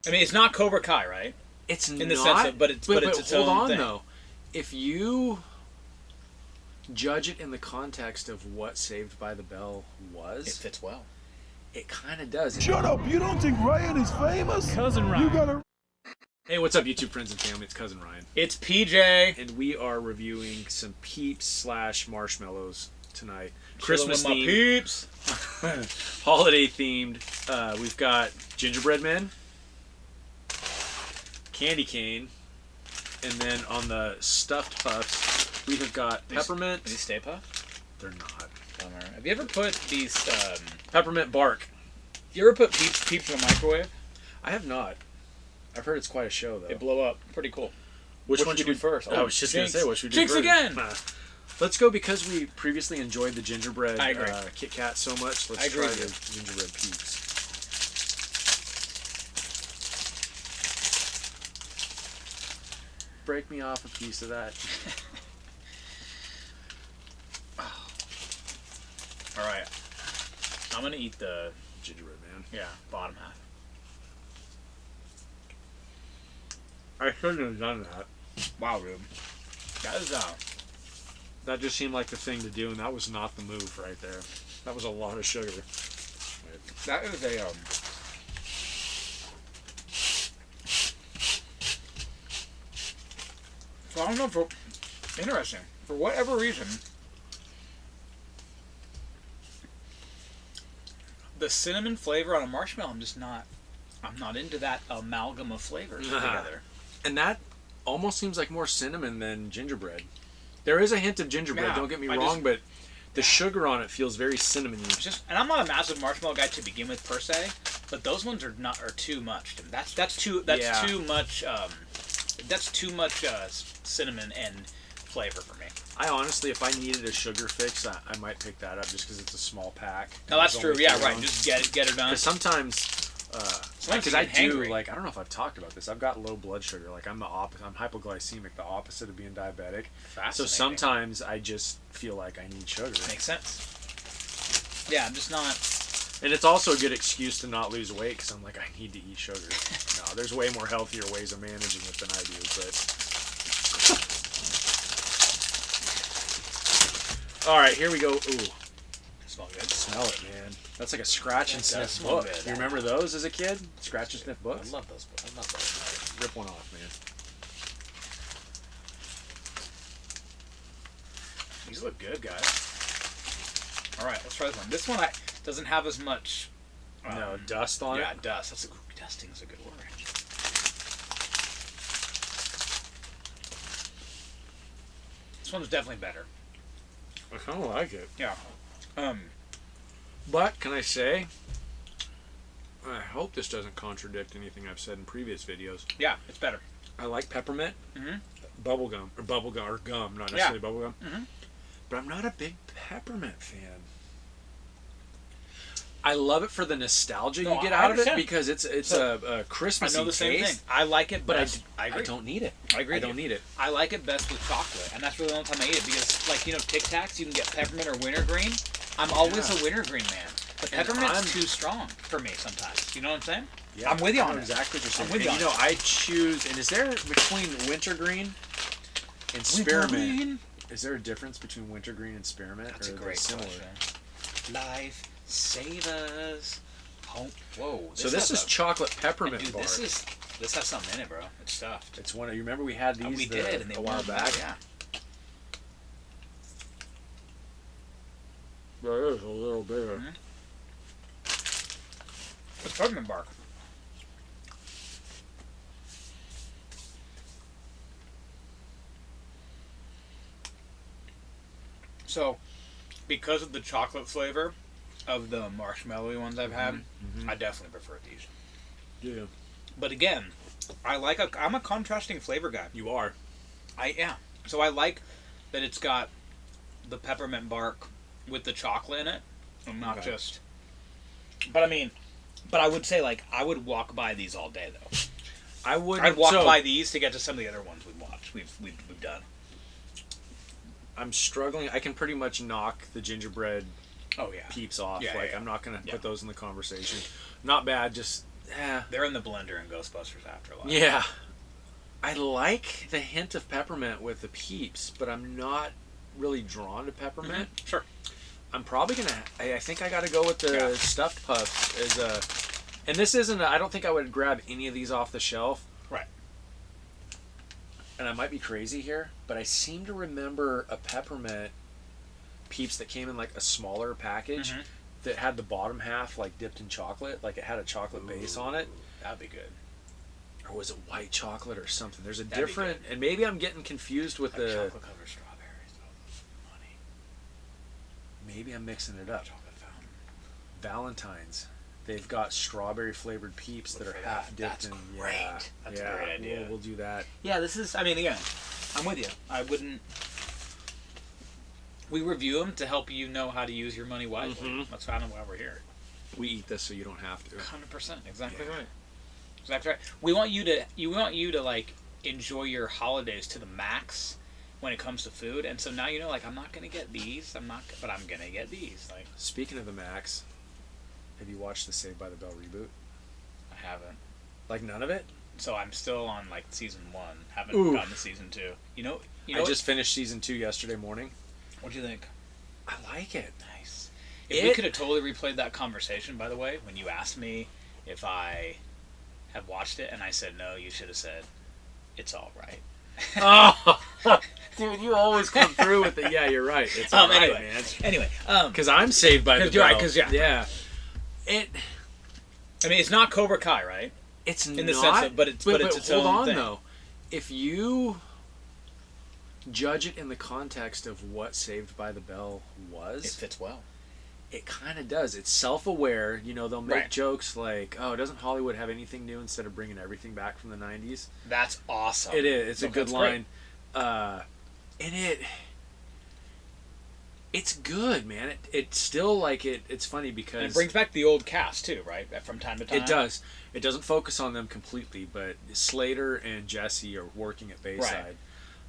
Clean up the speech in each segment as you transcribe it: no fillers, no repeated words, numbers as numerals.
I mean, it's not Cobra Kai, right? It's in not. The sense of, but it's its hold own on thing. though. If you judge it in the context of what Saved by the Bell was, It fits well. It kind of does. Shut up! You don't think Ryan is famous? Cousin Ryan. You gotta. Hey, what's up, YouTube friends and family? It's Cousin Ryan. It's PJ. And we are reviewing some Peeps / Marshmallows tonight. Chilling Christmas with my themed, peeps. holiday themed. We've got Gingerbread Men, Candy Cane, and then on the stuffed puffs, we have got Peppermint. Are these Stay Puft? They're not. Bummer. Have you ever put these... Peppermint Bark. you ever put Peeps in a microwave? I have not. I've heard it's quite a show, though. They blow up. Pretty cool. Which one should we do first? I was just going to say, what should we do Jinx first? again! Let's go, because we previously enjoyed the Gingerbread I agree. Kit Kat so much. Let's try the Gingerbread Peeps. Break me off a piece of that. Alright. I'm going to eat the... Gingerbread Man. Yeah, bottom half. I shouldn't have done that. Wow, Rube. That is... That just seemed like the thing to do, and that was not the move right there. That was a lot of sugar. That is a... So I don't know, interesting. For whatever reason, the cinnamon flavor on a marshmallow, I'm not into that amalgam of flavors together. And that almost seems like more cinnamon than gingerbread. There is a hint of gingerbread, don't get me wrong, but the sugar on it feels very cinnamony. And I'm not a massive marshmallow guy to begin with per se, but those ones are too much. That's too much cinnamon and flavor for me. I honestly, if I needed a sugar fix, I might pick that up just because it's a small pack. No, that's true. Yeah, right. Just get it done. Because sometimes, because I do, hangry. like, I don't know if I've talked about this. I've got low blood sugar. Like, I'm the opposite. I'm hypoglycemic, the opposite of being diabetic. So sometimes I just feel like I need sugar. Makes sense. Yeah, I'm just not. And it's also a good excuse to not lose weight because I'm like, I need to eat sugar. No, there's way more healthier ways of managing it than I do, but... All right, here we go. Ooh. Smell good. Smell it, man. That's like a scratch and sniff book. Good. You remember those as a kid? Scratch and sniff books? I love those books. I love those. Rip one off, man. These look good, guys. All right, let's try this one. This one doesn't have as much... no, dust on it? Yeah, dust. Dusting is a good word. This one's definitely better. I kind of like it. Yeah. But, can I say, I hope this doesn't contradict anything I've said in previous videos. Yeah, it's better. I like peppermint, bubblegum, or gum, not necessarily bubblegum. But I'm not a big peppermint fan. I love it for the nostalgia you get out of it because it's a Christmassy taste. I know the same thing. I like it, but I don't need it. I agree. I don't need it. I like it best with chocolate, and that's really the only time I eat it because, like, Tic Tacs, you can get peppermint or wintergreen. I'm always a wintergreen man, but peppermint's too strong for me sometimes. You know what I'm saying? Yeah, I'm with you on that. Exactly what you're saying. I'm with you on that. I choose. And is there between wintergreen and spearmint? Is there a difference between wintergreen and spearmint? That's a great question. Life savers. Home. Whoa. So this is chocolate peppermint dude, bark. This has something in it, bro. It's stuffed. It's one. You remember we had these we did, and a while back. Yeah. There is a little bit. It's peppermint bark. So, because of the chocolate flavor of the marshmallowy ones I've had, I definitely prefer these. Yeah. But again, I'm a contrasting flavor guy. You are. So I like that it's got the peppermint bark with the chocolate in it, and not just. But I would say, like, I would walk by these all day though. I'd walk by these to get to some of the other ones we've done. I'm struggling. I can pretty much knock the gingerbread Peeps off. I'm not going to put those in the conversation. Not bad, just They're in the blender in Ghostbusters Afterlife. Yeah. I like the hint of peppermint with the Peeps, but I'm not really drawn to peppermint. Mm-hmm. Sure. I'm probably gonna. I think I got to go with the stuffed puffs as a. And this isn't. I don't think I would grab any of these off the shelf. Right. And I might be crazy here, but I seem to remember a peppermint Peeps that came in like a smaller package that had the bottom half like dipped in chocolate, like it had a chocolate base on it. That'd be good. Or was it white chocolate or something? There's a different, and maybe I'm getting confused with the chocolate covered strawberries. Money. Maybe I'm mixing it up. Chocolate fountain. Valentine's. They've got strawberry flavored Peeps that are half dipped in. Great. Yeah, That's a great idea. We'll do that. Yeah, this is. I mean, again, I'm with you. I wouldn't. We review them to help you know how to use your money wisely. That's kind of why we're here. We eat this so you don't have to. 100%. Exactly right. Exactly right. We want you to. You want you to like enjoy your holidays to the max when it comes to food, and so now you know, like, I'm not gonna get these. But I'm gonna get these. Like, speaking of the max, have you watched the Saved by the Bell reboot? I haven't. Like none of it? So I'm still on like season 1. Haven't gotten to season 2. You know. I just finished season 2 yesterday morning. What'd you think? I like it. Nice. If we could have totally replayed that conversation, by the way, when you asked me if I have watched it, and I said no, you should have said, it's all right. Oh, dude, you always come through with it. Yeah, you're right. It's all right, man. Anyway, because I'm Saved by the Bell. Right, because yeah. I mean, it's not Cobra Kai, right? It's in the sense of, but it's its own thing. Hold on, though. If you judge it in the context of what Saved by the Bell was, it fits well. It kind of does. It's self-aware. You know, they'll make jokes like, "Oh, doesn't Hollywood have anything new instead of bringing everything back from the '90s?" That's awesome. It is. It's a good line, and it's good, man. It's still like it. It's funny because it brings back the old cast too, right? From time to time. It does. It doesn't focus on them completely, but Slater and Jesse are working at Bayside.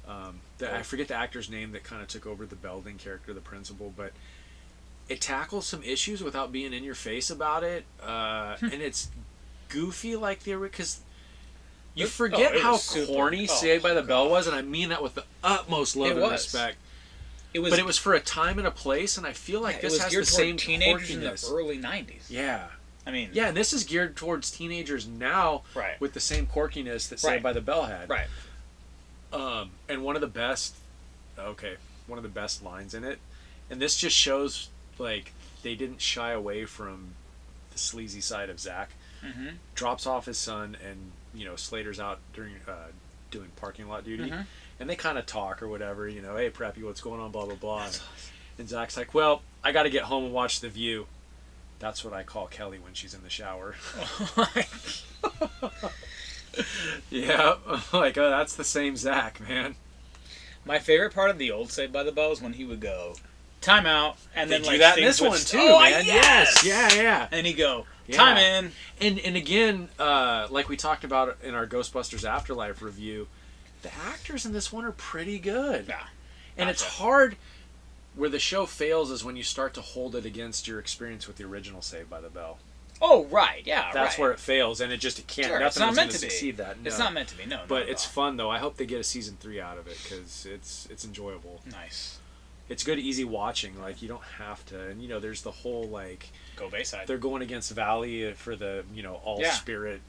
Right. I forget the actor's name that kind of took over the Belding character, the principal, but it tackles some issues without being in your face about it, and it's goofy like because you forget how corny Saved by the Bell was, and I mean that with the utmost love and respect. But it was for a time and a place, and I feel like this has the same teenagers in the early '90s. Yeah. I mean, and this is geared towards teenagers now, with the same quirkiness that Saved by the Bell had. Right. And one of the best lines in it, and this just shows like they didn't shy away from the sleazy side of Zach. Drops off his son, and Slater's out during doing parking lot duty, and they kind of talk or whatever. Hey Preppy, what's going on? Blah blah blah. That's awesome. And Zach's like, well, I got to get home and watch The View. That's what I call Kelly when she's in the shower. Yeah, like, oh, that's the same Zach, man. My favorite part of the old Saved by the Bell is when he would go, time out, and then do that in this one too, man. Yes, yeah. And he'd go, time in. And again, like we talked about in our Ghostbusters Afterlife review, the actors in this one are pretty good. Yeah. And it's hard. Where the show fails is when you start to hold it against your experience with the original Saved by the Bell. Oh, right, yeah, That's where it fails, and it can't. Sure, nothing is going to succeed that. No. It's not meant to be, no. But it's fun, though. I hope they get a season 3 out of it, because it's enjoyable. Nice. It's good, easy watching. Like, you don't have to. And, there's the whole, like... Go Bayside. They're going against Valley for the, all-spirit,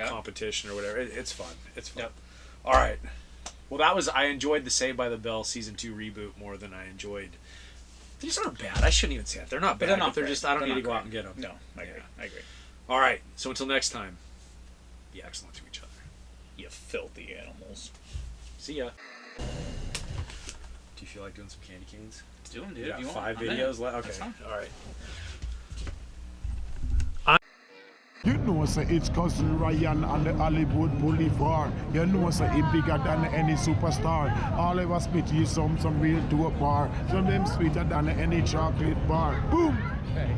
competition or whatever. It's fun. It's fun. Yep. All right. Well, I enjoyed the Saved by the Bell Season 2 reboot more than I enjoyed... These aren't bad. I shouldn't even say that. They're not bad, but they're just... I don't need to go out and get them. No, I agree. All right. So until next time, be excellent to each other. You filthy animals. See ya. Do you feel like doing some candy canes? Let's do them, dude. You got 5 videos left? Okay. All right. You know, say it's cousin Ryan on the Hollywood Boulevard. You know, say he bigger than any superstar. All of us spit you some real dope bar. Some them sweeter than any chocolate bar. Boom! Hey.